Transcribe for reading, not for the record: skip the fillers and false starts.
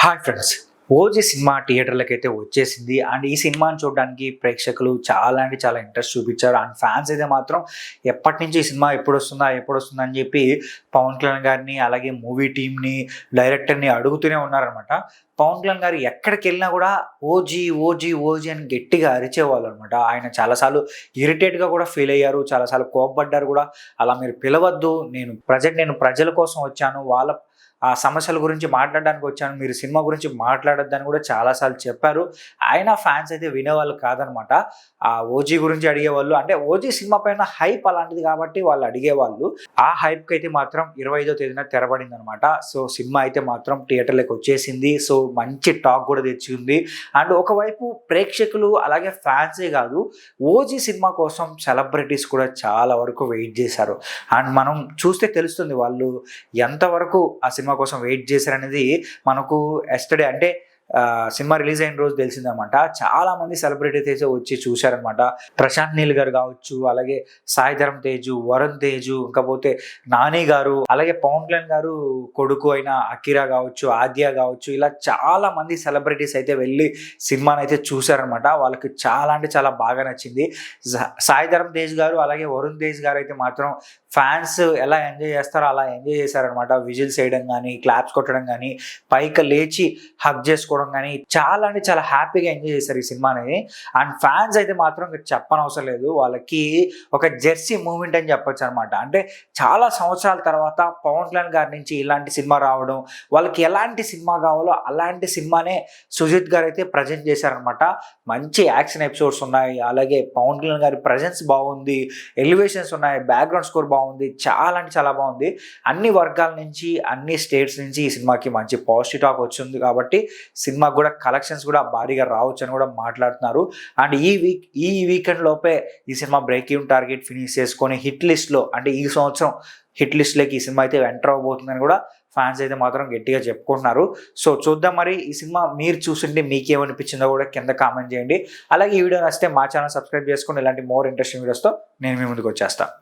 Hi friends. 'OG' cinema థియేటర్లకైతే వచ్చేసింది. And ఈ సినిమాని చూడడానికి ప్రేక్షకులు చాలా అంటే చాలా ఇంట్రెస్ట్ చూపించారు. అండ్ ఫ్యాన్స్ అయితే మాత్రం ఎప్పటినుంచి ఈ సినిమా ఎప్పుడొస్తుందా? ఎప్పుడొస్తుందా? అని చెప్పి పవన్ కళ్యాణ్ గారిని, అలాగే మూవీ టీమ్‌ని, డైరెక్టర్‌ని అడుగుతూనే ఉన్నారనమాట. పవన్ కళ్యాణ్ గారు ఎక్కడికెళ్ళినా కూడా ఓజీ, ఓజీ, ఓజీ అని గట్టిగా అరిచేవాళ్ళనమాట. ఆయన చాలా సార్లు ఇరిటేట్‌గా కూడా ఫీల్ అయ్యారు. చాలా సార్లు కోప్పడ్డారు కూడా. అలా మీరు పిలవద్దు. నేను ప్రజల కోసం వచ్చాను. వాళ్ళ ఆ సమస్యల గురించి మాట్లాడడానికి వచ్చాను. మీరు సినిమా గురించి మాట్లాడొద్దని కూడా చాలా సార్లు చెప్పారు. అయినా ఫ్యాన్స్ అయితే వినేవాళ్ళు కాదనమాట. ఆ 'ఓజీ' గురించి అడిగేవాళ్ళు. అంటే 'ఓజీ' సినిమా పైన హైప్ అలాంటిది కాబట్టి వాళ్ళు అడిగేవాళ్ళు. ఆ హైప్‌కైతే మాత్రం 25వ తేదీన తెరబడిందనమాట. సో సినిమా అయితే మాత్రం థియేటర్‌లోకి వచ్చేసింది. సో మంచి టాక్ కూడా తెచ్చింది. అండ్ ఒకవైపు ప్రేక్షకులు అలాగే ఫ్యాన్సే కాదు, 'ఓజీ' సినిమా కోసం సెలబ్రిటీస్ కూడా చాలా వరకు వెయిట్ చేశారు. అండ్ మనం చూస్తే తెలుస్తుంది వాళ్ళు ఎంతవరకు ఆ సినిమా కోసం వెయిట్ చేశారనేది మనకు ఎస్టర్‌డే అంటే సినిమా రిలీజ్ అయిన రోజు తెలిసిందనమాట. చాలా మంది సెలబ్రిటీస్ అయితే వచ్చి చూశారనమాట. ప్రశాంత్ నీల్ గారు కావచ్చు, అలాగే సాయి ధరమ్ తేజు, వరుణ్ తేజు, ఇంకపోతే నాని గారు, అలాగే పవన్ కళ్యాణ్ గారు కొడుకు అయిన అకిరా కావచ్చు, ఆద్య కావచ్చు, ఇలా చాలా మంది సెలబ్రిటీస్ అయితే వెళ్ళి సినిమాని అయితే చూశారనమాట. వాళ్ళకి చాలా అంటే చాలా బాగా నచ్చింది. సాయి ధరమ్ తేజ్ గారు అలాగే వరుణ్ తేజ్ గారు అయితే మాత్రం ఫ్యాన్స్ ఎలా ఎంజాయ్ చేస్తారో అలా ఎంజాయ్ చేశారనమాట. విజిల్స్ వేయడం కానీ, క్లాప్స్ కొట్టడం కానీ, పైకి లేచి హగ్ చేసుకోవడం కానీ చాలా అంటే చాలా హ్యాపీగా ఎంజాయ్ చేశారు ఈ సినిమాని. అండ్ ఫ్యాన్స్ అయితే మాత్రం చెప్పనవసరం లేదు. వాళ్ళకి ఒక జెర్సీ మూమెంట్ అని చెప్పొచ్చు అనమాట. అంటే చాలా సంవత్సరాల తర్వాత పవన్ కళ్యాణ్ గారి నుంచి ఇలాంటి సినిమా రావడం, వాళ్ళకి ఎలాంటి సినిమా కావాలో అలాంటి సినిమానే సుజిత్ గారు అయితే ప్రజెంట్ చేశారనమాట. మంచి యాక్షన్ ఎపిసోడ్స్ ఉన్నాయి, అలాగే పవన్ కళ్యాణ్ గారి ప్రజెన్స్ బాగుంది, ఎలివేషన్స్ ఉన్నాయి, బ్యాక్గ్రౌండ్ స్కోర్ బాగుంది, చాలా అంటే చాలా బాగుంది. అన్ని వర్గాల నుంచి, అన్ని స్టేట్స్ నుంచి ఈ సినిమాకి మంచి పాజిటివ్ టాక్ వచ్చింది కాబట్టి సినిమాకి కూడా కలెక్షన్స్ కూడా భారీగా రావచ్చు అని కూడా మాట్లాడుతున్నారు. అండ్ ఈ వీకెండ్ లోపే ఈ cinema break even target finish చేసుకొని హిట్ లిస్ట్లో, అంటే ఈ సంవత్సరం హిట్ లిస్ట్లోకి ఈ సినిమా అయితే ఎంటర్ అవబోతుందని కూడా ఫ్యాన్స్ అయితే మాత్రం గట్టిగా చెప్పుకుంటున్నారు. సో చూద్దాం మరి ఈ సినిమా మీరు చూసింటే మీకేమనిపించిందో కూడా కింద కామెంట్ చేయండి. అలాగే ఈ వీడియో నచ్చితే మా ఛానల్ సబ్స్క్రైబ్ చేసుకొని ఇలాంటి మోర్ ఇంట్రెస్టింగ్ వీడియోస్తో నేను మీ ముందుకు వచ్చేస్తాను.